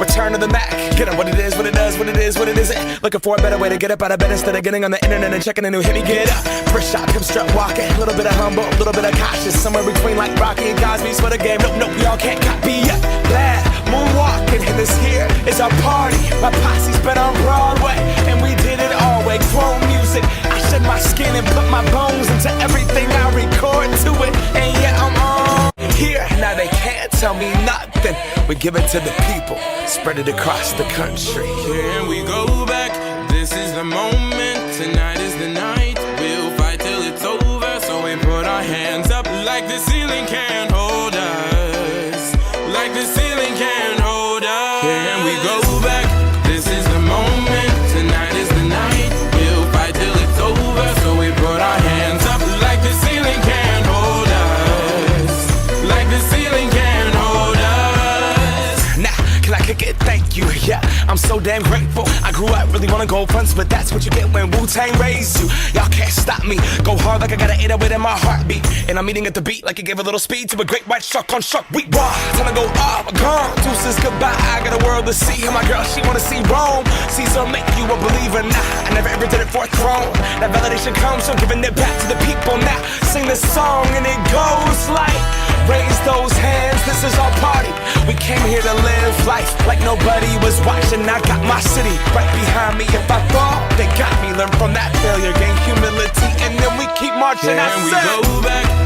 Return to the Mac. Get it what it is, what it does, what it is, what it isn't. Looking for a better way to get up out of bed instead of getting on the internet and checking a new hit. Me get up. First shot, pimp strut walking. A little bit of humble, a little bit of cautious. Somewhere between like Rocky and Cosby's for the game. Nope, nope, y'all can't copy yet. Glad moonwalking, and this here is our party. My posse's been on Broadway, and we did it all way. Grown music, I shed my skin and put my bones into everything I record to it. And yeah, I'm on here. Now they can't tell me nothing. We give it to the people, spread it across the country. Here we go back, this is the moment. Tonight is the night, we'll fight till it's over. So we put our hands up like the ceiling can't hold us. Like the ceiling can't hold us. Here we go back, this is the moment. Tonight is the night, we'll fight till it's over. So we put our hands up like the ceiling can't hold us. Like the ceiling can't hold us. Now, can I kick it? Thank you, yeah, I'm so damn grateful. I grew up really wanna go fronts, but that's what you get when Wu-Tang raised you. Y'all can't stop me, go hard like I got an 808 in my heartbeat. And I'm eating at the beat like it gave a little speed to a great white shark on Shark Week. Raw, time to go off, gone, deuces goodbye. I got a world to see, and my girl, she wanna see Rome. Caesar make you a believer, nah, I never ever did it for a throne. That validation comes from giving it back to the people. Now, sing this song and it goes like, raise those hands, this is our party. We came here to live life like nobody was watching. I got my city right behind me. If I fall, they got me. Learn from that failure, gain humility, and then we keep marching. And we go back.